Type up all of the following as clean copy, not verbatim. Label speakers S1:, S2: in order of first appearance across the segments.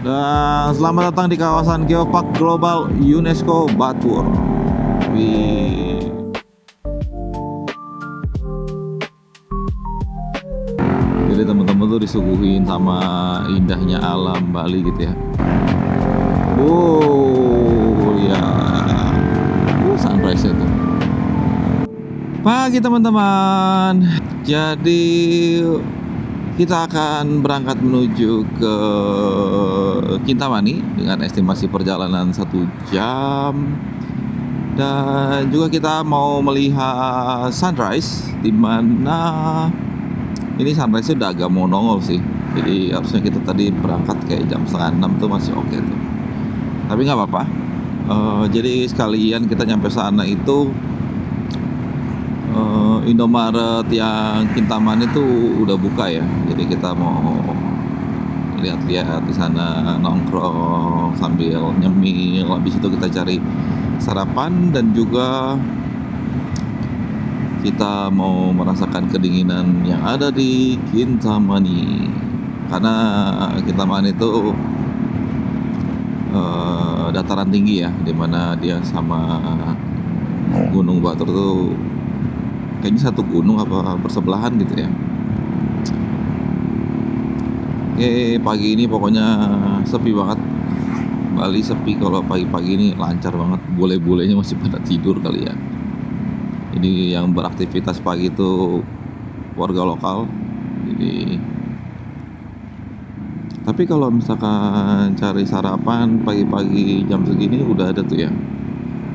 S1: Dan selamat datang di kawasan Geopark Global UNESCO Batur. Wih. Jadi teman-teman tuh disuguhin sama indahnya alam Bali gitu ya. Ya. Sunrise itu. Pagi teman-teman. Jadi kita akan berangkat menuju ke Kintamani dengan estimasi perjalanan 1 jam. Dan juga kita mau melihat sunrise, di mana ini sunrise udah agak mau nongol sih. Jadi harusnya kita tadi berangkat kayak jam 5:30 tuh masih oke tuh. Tapi nggak apa-apa. Jadi sekalian kita nyampe sana itu Indomaret yang Kintamani itu udah buka ya. Jadi kita mau lihat-lihat di sana, nongkrong sambil nyemil. Habis itu kita cari sarapan dan juga kita mau merasakan kedinginan yang ada di Kintamani. Karena Kintamani itu dataran tinggi ya, dimana dia sama Gunung Batur tuh kayaknya satu gunung apa bersebelahan gitu ya. Oke, pagi ini pokoknya sepi banget. Bali sepi kalau pagi-pagi ini, lancar banget. Bule-bulenya masih pada tidur kali ya. Jadi yang beraktivitas pagi itu warga lokal. Jadi tapi kalau misalkan cari sarapan pagi-pagi jam segini udah ada tuh ya.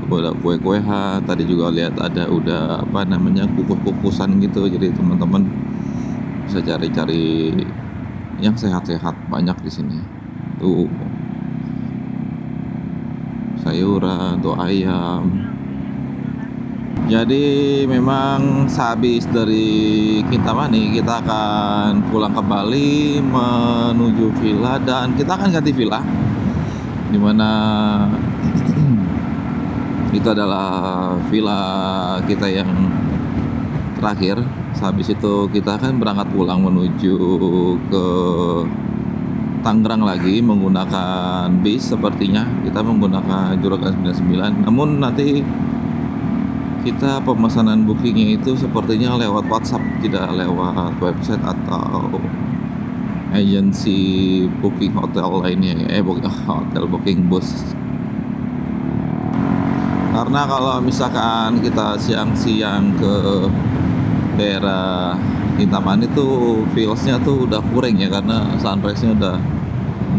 S1: Udah kue-kuehan, tadi juga lihat ada udah apa namanya kukus-kukusan gitu. Jadi teman-teman bisa cari-cari yang sehat-sehat, banyak di sini. Tuh sayuran, tuh ayam. Jadi memang sehabis dari Kintamani kita akan pulang ke Bali menuju villa dan kita akan ganti villa, dimana itu adalah villa kita yang terakhir. Habis itu kita akan berangkat pulang menuju ke Tangerang lagi menggunakan bis sepertinya. Kita menggunakan Juragan 99. Namun nanti kita pemesanan bookingnya itu sepertinya lewat WhatsApp, tidak lewat website atau agensi booking hotel lainnya. Hotel booking bus. Karena kalau misalkan kita siang-siang ke daerah Kintamani tuh feelsnya tuh udah kurang ya, karena sunrise-nya udah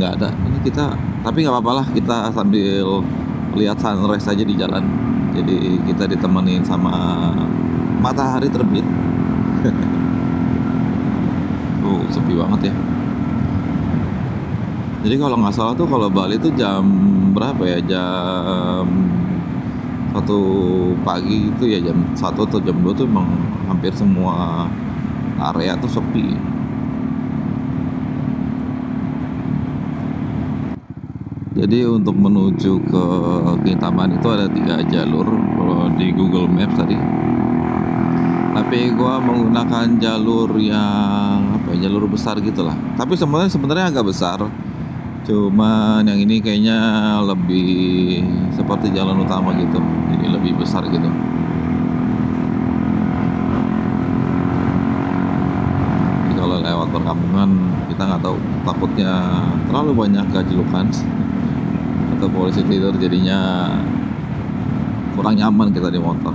S1: nggak ada. Ini kita, tapi nggak apa-apa lah, kita sambil lihat sunrise aja di jalan. Jadi kita ditemenin sama matahari terbit. Tuh sepi banget ya. Jadi kalau nggak salah tuh kalau Bali tuh jam berapa ya, jam 1 pagi itu ya, jam 1 atau jam 2 tuh emang hampir semua area tuh sepi. Jadi untuk menuju ke Kintamani itu ada 3 jalur kalau di Google Maps tadi. Tapi gua menggunakan jalur yang apa ya, jalur besar gitulah. Tapi sebenarnya agak besar. Cuman yang ini kayaknya lebih seperti jalan utama gitu, jadi lebih besar gitu. Jadi kalau lewat perkampungan kita nggak tahu, takutnya terlalu banyak gajlukan atau polisi tidur, jadinya kurang nyaman kita di motor.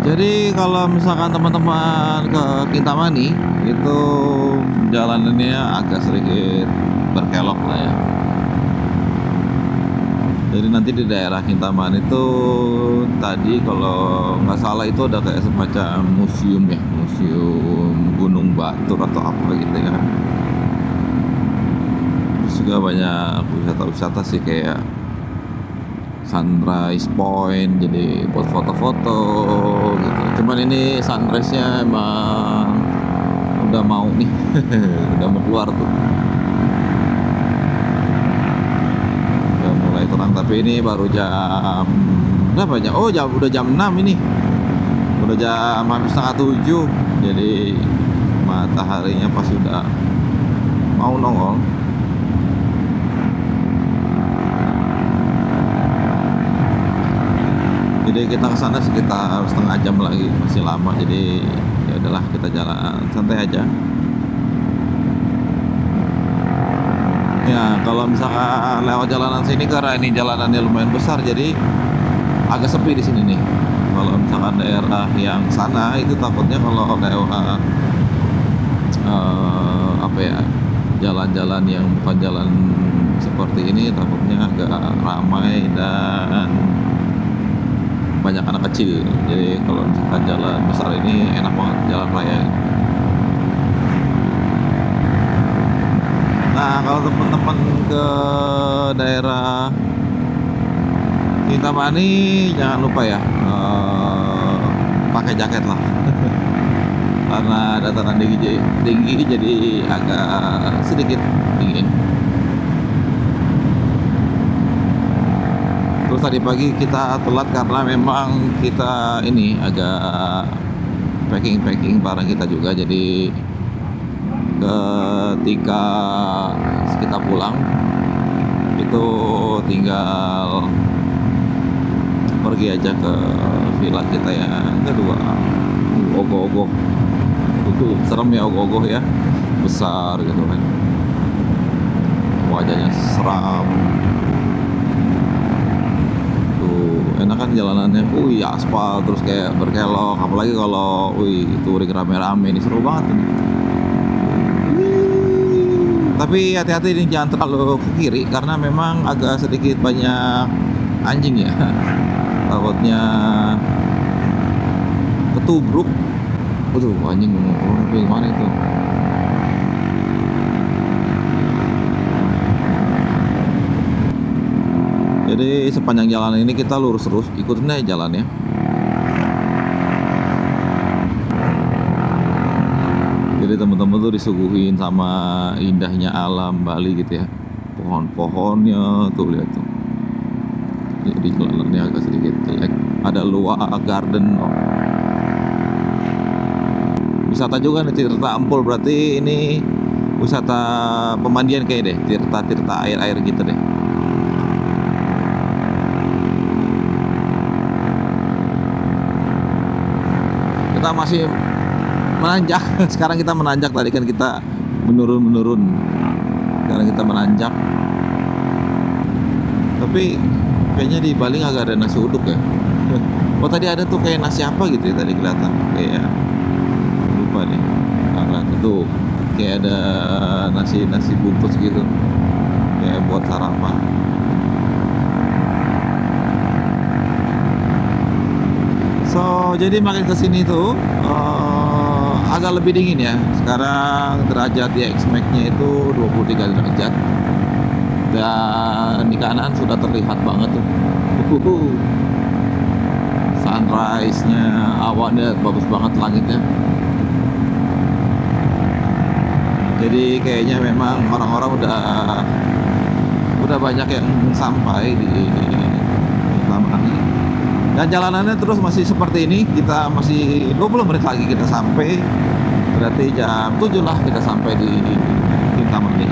S1: Jadi kalau misalkan teman-teman ke Kintamani itu jalanannya agak sedikit berkelok lah ya. Jadi nanti di daerah Kintamani itu tadi kalau nggak salah itu ada kayak semacam museum ya, museum Gunung Batur atau apa gitu ya. Terus juga banyak wisata-wisata sih, kayak Sunrise Point, jadi buat foto-foto gitu. Cuman ini sunrise-nya emang udah mau nih, udah mau keluar tuh. tapi ini baru jam berapa ya? Oh, udah jam 6 ini. Udah jam hampir setengah 7. Jadi mataharinya pas sudah mau nongol. Jadi kita ke sana sekitar setengah jam lagi, masih lama. Jadi ya udahlah, kita jalan santai aja. Ya, kalau misalkan lewat jalanan sini, karena ini jalanannya lumayan besar, jadi agak sepi di sini nih. Kalau misalkan daerah yang sana itu takutnya kalau lewat apa ya, jalan-jalan yang bukan jalan seperti ini takutnya agak ramai dan banyak anak kecil. Jadi kalau misalkan jalan besar ini enak banget, jalan raya. Nah, kalau teman-teman ke daerah Kintamani jangan lupa ya, pakai jaket lah. Karena dataran tinggi jadi agak sedikit dingin. Terus tadi pagi kita telat karena memang kita ini agak packing barang kita juga. Jadi ketika kita pulang itu tinggal pergi aja ke villa kita yang kedua. Ogoh-ogoh itu serem ya, ogoh-ogoh ya, besar gitu kan, wajahnya seram. Tuh enak kan jalanannya, aspal terus kayak berkelok, apalagi kalau touring rame-rame, ini seru banget ini. Tapi hati-hati ini, jangan terlalu ke kiri karena memang agak sedikit banyak anjing ya. Takutnya ketubruk. Waduh, anjing gimana itu? Jadi sepanjang jalan ini kita lurus terus, ikutin aja jalannya. Jadi teman-teman tuh disuguhin sama indahnya alam Bali gitu ya. Pohon-pohonnya tuh, lihat tuh. Jadi jalanannya agak sedikit jelek. Ada Luar Garden. Wisata juga nih, Tirta Empul. Berarti ini wisata pemandian kayak deh, tirta air gitu deh. Kita masih menanjak. Sekarang kita menanjak, tadi kan kita menurun. Sekarang kita menanjak. Tapi kayaknya di Bali agak ada nasi uduk ya. Oh, tadi ada tuh kayak nasi apa gitu ya, tadi kelihatan kayak, lupa nih. Nah, tuh kayak ada nasi bungkus gitu, kayak buat sarapan. So jadi makin kesini tuh agak lebih dingin ya. Sekarang derajat di Xmax-nya itu 23 derajat. Dan di kanan sudah terlihat banget tuh sunrise-nya, awannya bagus banget, langitnya. Jadi kayaknya memang orang-orang udah banyak yang sampai di Kintamani. Dan jalanannya terus masih seperti ini. Kita masih 20 menit lagi kita sampai. Berarti jam 7 lah kita sampai di Kintamani.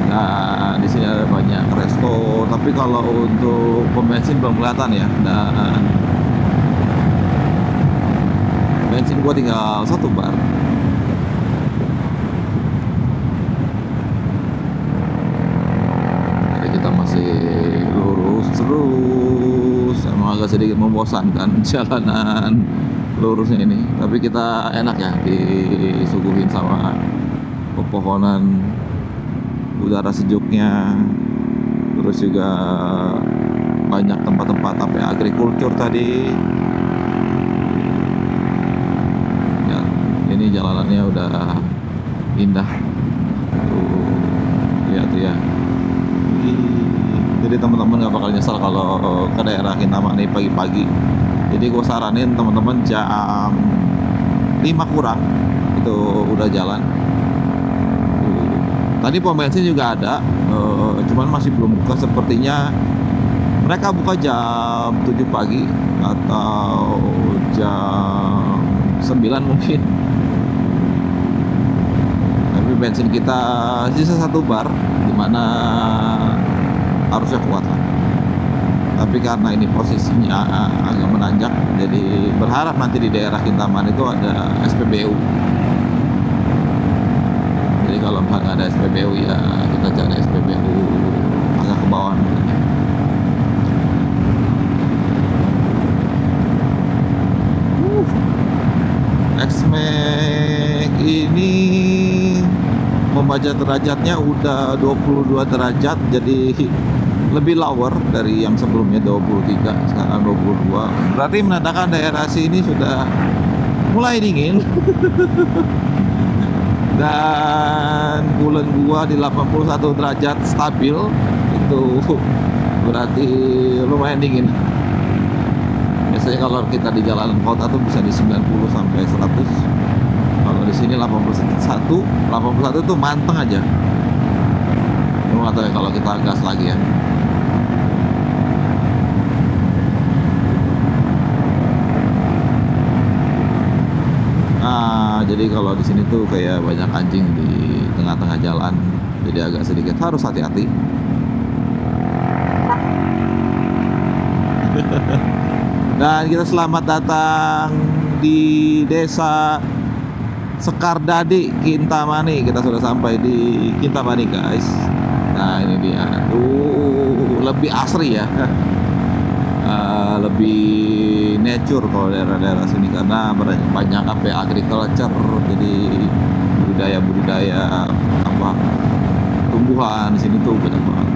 S1: Nah, di sini ada banyak resto, tapi kalau untuk pom bensin belum kelihatan ya. Dan bensin gua tinggal 1 bar. Jadi kita masih lurus terus. Emang agak sedikit membosankan jalanan lurusnya ini, tapi kita enak ya, disuguhin sama pepohonan, udara sejuknya, terus juga banyak tempat-tempat agrikultur tadi ya. Ini jalanannya udah indah tuh, lihat tuh ya. Jadi teman-teman gak bakal nyesel kalau ke daerah Kintamani pagi-pagi. Jadi gue saranin teman-teman jam 5 kurang itu udah jalan. Tadi pom bensin juga ada, cuma cuman masih belum buka. Sepertinya mereka buka jam 7 pagi atau jam 9 mungkin. Tapi bensin kita sisa 1 bar, dimana harusnya kuat lah. Tapi karena ini posisinya agak menanjak, jadi berharap nanti di daerah Kintaman itu ada SPBU. Jadi kalau nggak ada SPBU ya kita cari SPBU agak ke bawah. X-Max ini membaca derajatnya udah 22 derajat, jadi lebih lower dari yang sebelumnya 23, sekarang 22. Berarti menandakan daerah sini sudah mulai dingin. Dan bulan 2 di 81 derajat stabil, itu berarti lumayan dingin. Biasanya kalau kita di jalan kota tuh bisa di 90 sampai 100. Kalau di sini 81 tuh manteng aja. Lu nggak tahu ya kalau kita gas lagi ya. Nah, jadi kalau di sini tuh kayak banyak anjing di tengah-tengah jalan, jadi agak sedikit harus hati-hati. Dan kita selamat datang di desa Sekardadi, Kintamani. Kita sudah sampai di Kintamani, guys. Nah, ini dia. Lebih asri ya. Lebih nature kalau daerah-daerah sini, karena banyak apa ya, agriculture, jadi budidaya apa tumbuhan di sini tuh banyak banget.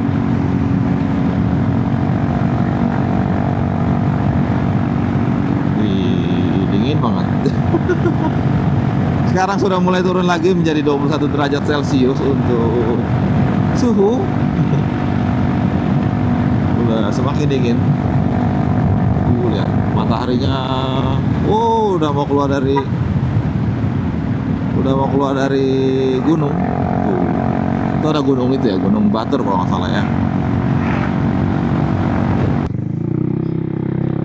S1: Dingin banget. Sekarang sudah mulai turun lagi menjadi 21 derajat Celcius untuk suhu. Udah semakin dingin. Lihat mataharinya, udah mau keluar dari gunung. Itu ada gunung itu ya, Gunung Batur kalau nggak salah ya.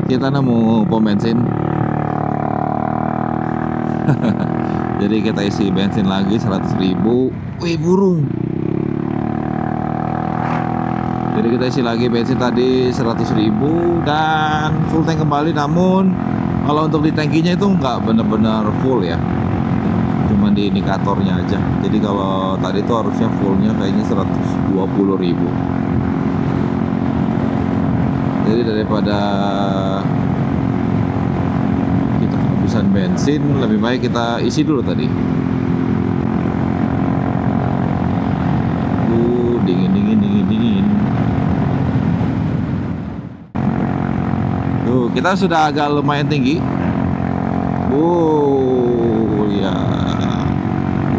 S1: Kita nemu pom bensin. Jadi kita isi bensin lagi 100.000. Wih, burung. Jadi kita isi lagi bensin tadi 100.000 dan full tank kembali. Namun kalau untuk di tangkinya itu nggak benar-benar full ya, cuma di indikatornya aja. Jadi kalau tadi itu harusnya fullnya kayaknya 120.000. Jadi daripada kita kehabisan bensin, lebih baik kita isi dulu tadi. Dingin. Tuh, kita sudah agak lumayan tinggi. Ya.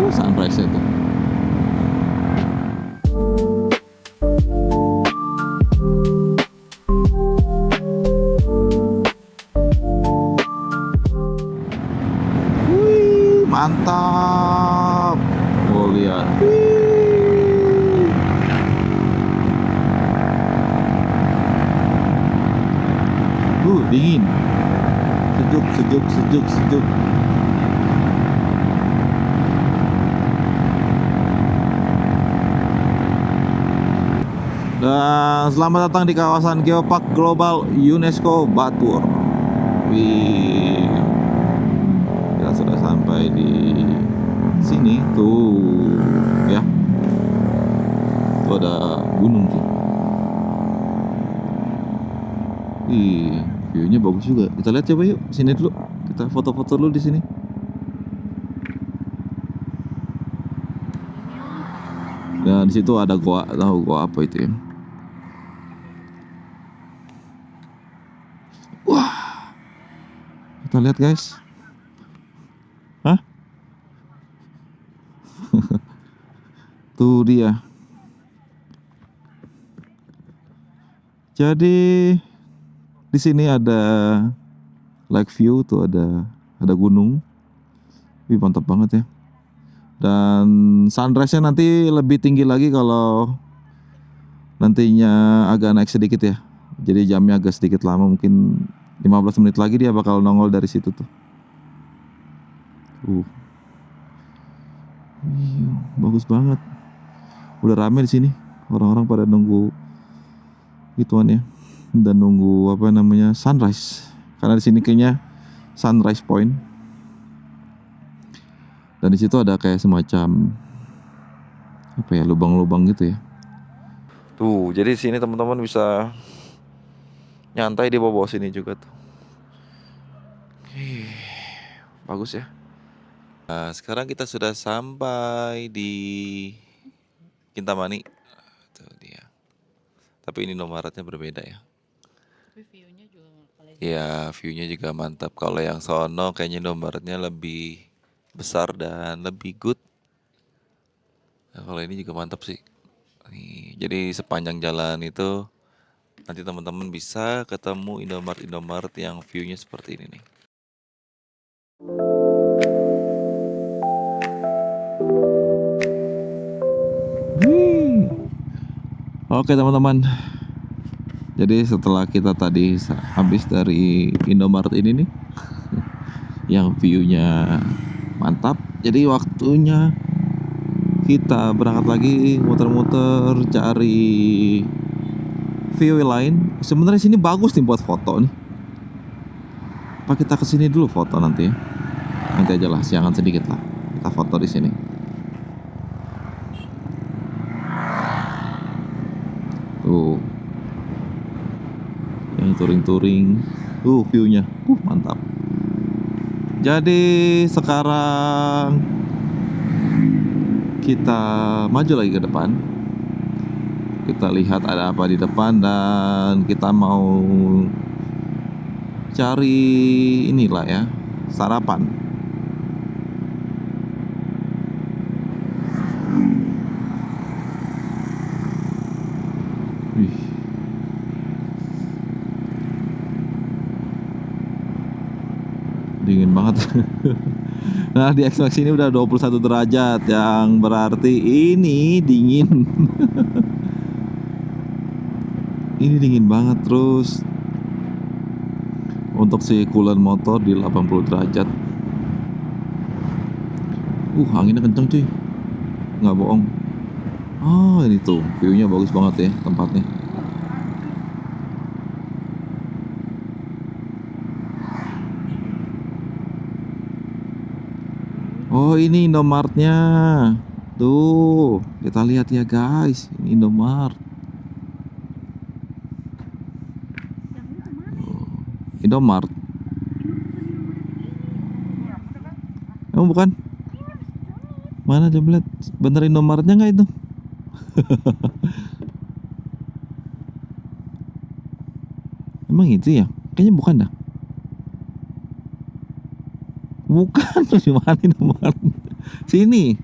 S1: Sunrise itu. Wih, mantap. Oh, lihat. Dingin, sejuk. Dan selamat datang di kawasan Geopark Global UNESCO Batur. Wih, kita sudah sampai di sini tuh ya. Tuh ada gunung tuh. Wih, view-nya bagus juga. Kita lihat coba yuk, sini dulu. Kita foto-foto dulu di sini. Dan di situ ada goa, tahu goa apa itu ya? Wah, kita lihat guys. Hah? Tuh dia. Jadi di sini ada lake view, tuh ada gunung. Wih, mantap banget ya. Dan sunrise-nya nanti lebih tinggi lagi kalau nantinya agak naik sedikit ya. Jadi jamnya agak sedikit lama, mungkin 15 menit lagi dia bakal nongol dari situ tuh. Bagus banget. Udah rame di sini. Orang-orang pada nunggu gituan ya. Dan nunggu apa namanya? Sunrise. Karena di sini kayaknya sunrise point. Dan di situ ada kayak semacam apa ya, lubang-lubang gitu ya. Tuh, jadi di sini teman-teman bisa nyantai di bawah sini juga tuh. Bagus ya. Nah, sekarang kita sudah sampai di Kintamani. Tuh dia. Tapi ini Indomaretnya berbeda ya.
S2: Tapi view-nya juga paling.
S1: Ya, view-nya juga mantap. Kalau yang sono kayaknya Indomaretnya lebih besar dan lebih good. Nah, kalau ini juga mantap sih. Nih, jadi sepanjang jalan itu nanti teman-teman bisa ketemu Indomaret yang view-nya seperti ini nih. Oke teman-teman. Jadi setelah kita tadi habis dari Indomaret ini nih yang view-nya mantap, jadi waktunya kita berangkat lagi muter-muter cari view lain. Sebenarnya sini bagus nih buat foto nih. Apa kita kesini dulu foto nanti ya? Nanti aja lah, siangan sedikit lah. Kita foto di sini. Tuh, yang touring-touring. View-nya, mantap. Jadi sekarang kita maju lagi ke depan. Kita lihat ada apa di depan dan kita mau cari inilah ya, sarapan. Dingin banget. Nah, di X-Max ini udah 21 derajat, yang berarti ini dingin. Ini dingin banget. Terus untuk si coolant motor di 80 derajat. Anginnya kenceng cuy, nggak bohong. Ini tuh view-nya bagus banget ya tempatnya. Ini Indomaretnya. Tuh, kita lihat ya guys, ini Indomaret. Indomaret. Emang bukan? Mana coba lihat, bener Indomaretnya nggak itu? Emang itu ya? Kayaknya bukan dah. Bukan, tuh di mana Indomaret? Sini.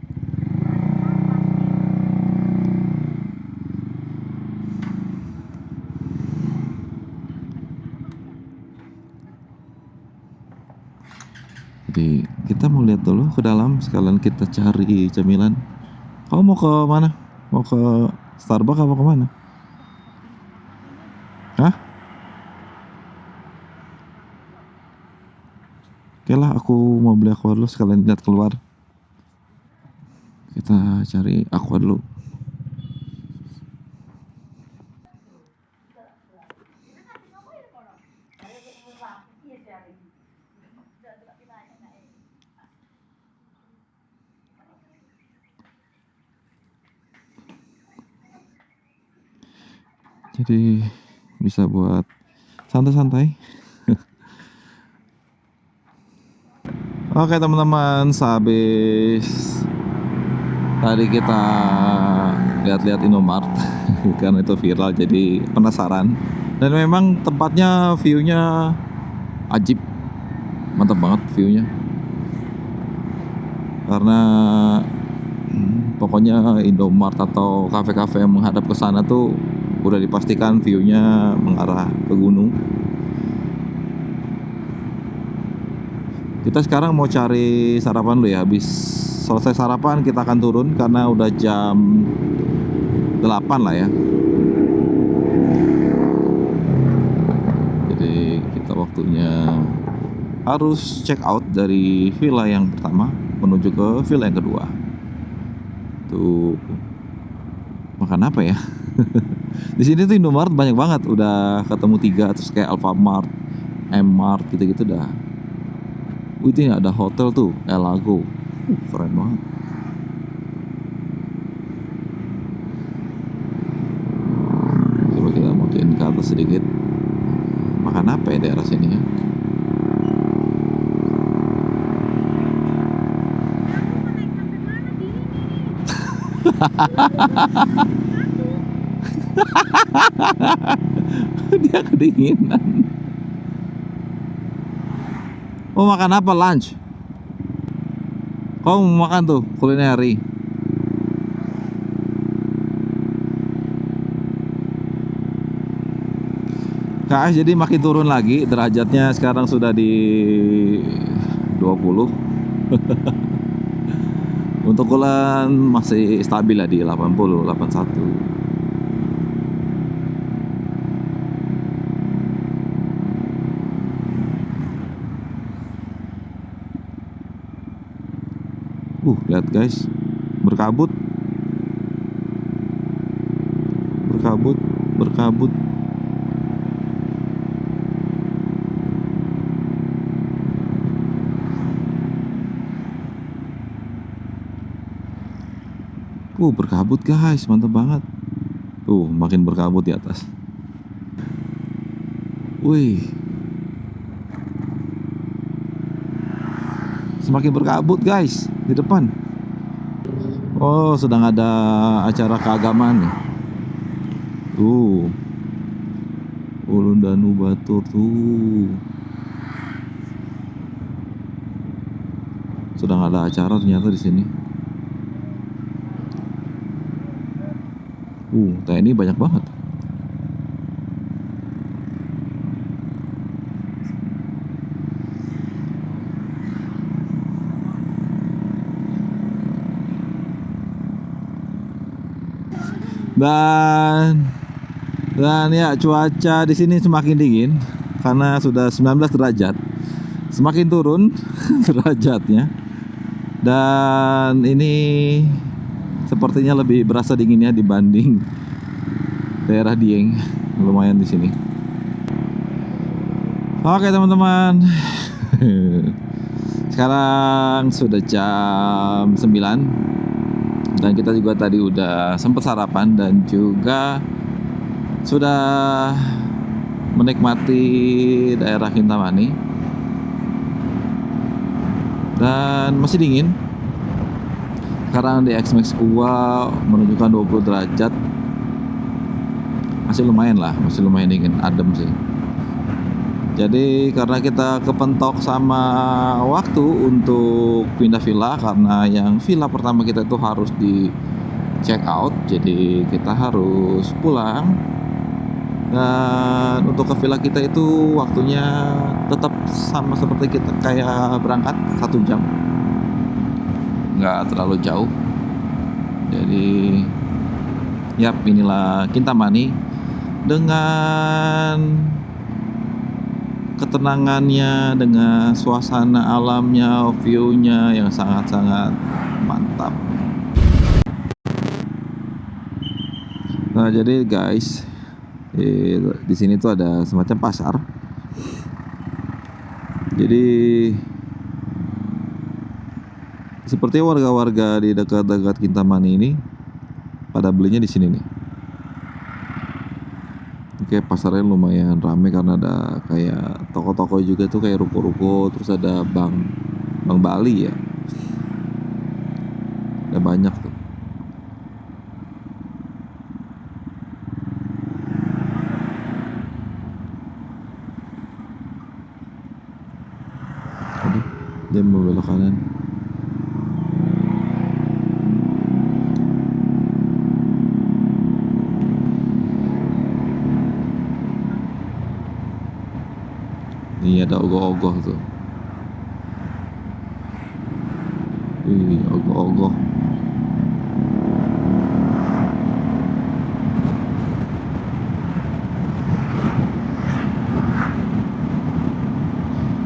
S1: Jadi kita mau lihat dulu ke dalam, sekalian kita cari cemilan. Kamu mau ke mana? Mau ke Starbucks apa ke mana? Hah? Oke lah, aku mau beli aqua dulu, sekalian lihat keluar. Kita cari aqua dulu. Jadi bisa buat santai-santai. Oke teman-teman, sehabis tadi kita lihat-lihat Indomaret karena itu viral, jadi penasaran. Dan memang tempatnya view-nya ajib, mantap banget view-nya. Karena pokoknya Indomaret atau kafe-kafe yang menghadap ke sana tuh udah dipastikan view-nya mengarah ke gunung. Kita sekarang mau cari sarapan dulu ya. Habis selesai sarapan kita akan turun karena udah jam 8 lah ya. waktunya harus check out dari villa yang pertama menuju ke villa yang kedua. Tuh, makan apa ya? Di sini tuh Indomaret banyak banget, udah ketemu 3, terus kayak Alfamart, M-Mart gitu-gitu dah. Ini ada hotel tuh, Elago. Keren banget. Coba kita makin ke atas sedikit. Makan apa ya daerah sini ya? Dia kedinginan. Mau makan apa lunch? Kau mau makan tuh kulineri. KS jadi makin turun lagi derajatnya, sekarang sudah di 20. Untuk Kulen masih stabil lah di 80, 81. Lihat guys, berkabut. Berkabut guys, mantap banget. Makin berkabut di atas. Wih, semakin berkabut guys di depan. Sedang ada acara keagamaan nih. Ulun Danu Batur tuh. Sedang ada acara ternyata di sini. TNI banyak banget. Dan ya, cuaca di sini semakin dingin karena sudah 19 derajat. Semakin turun derajatnya. Dan ini sepertinya lebih berasa dinginnya dibanding daerah Dieng. Lumayan di sini. Oke teman-teman. Sekarang sudah jam 9. Dan kita juga tadi udah sempat sarapan dan juga sudah menikmati daerah Kintamani. Dan masih dingin. Sekarang di X-Max Gua menunjukkan 20 derajat. Masih lumayan lah, masih lumayan dingin, adem sih. Jadi karena kita kepentok sama waktu untuk pindah villa, karena yang villa pertama kita itu harus di check out, jadi kita harus pulang. Dan untuk ke villa kita itu waktunya tetap sama seperti kita kayak berangkat 1 jam, nggak terlalu jauh. Jadi inilah Kintamani dengan ketenangannya, dengan suasana alamnya, view-nya yang sangat-sangat mantap. Nah, jadi guys, di sini tuh ada semacam pasar. Jadi seperti warga-warga di dekat-dekat Kintamani ini pada belinya di sini nih. Oke, pasarnya lumayan ramai karena ada kayak toko-toko juga tuh, kayak ruko-ruko, terus ada Bank Bali ya. Ada banyak tuh. Aduh, dia mau belok kanan. Ini ada ogoh-ogoh tuh. Ogoh-ogoh.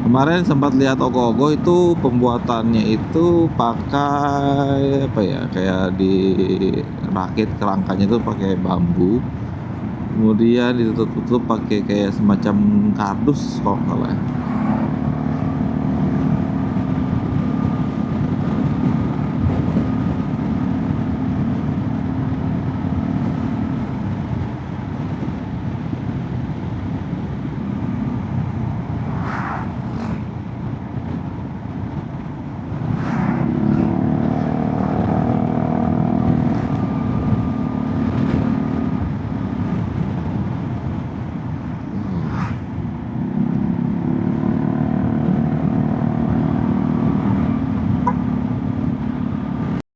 S1: Kemarin sempat lihat ogoh-ogoh itu pembuatannya itu pakai apa ya, kayak dirakit kerangkanya itu pakai bambu, kemudian ditutup-tutup pakai kayak semacam kardus kalau nggak salah.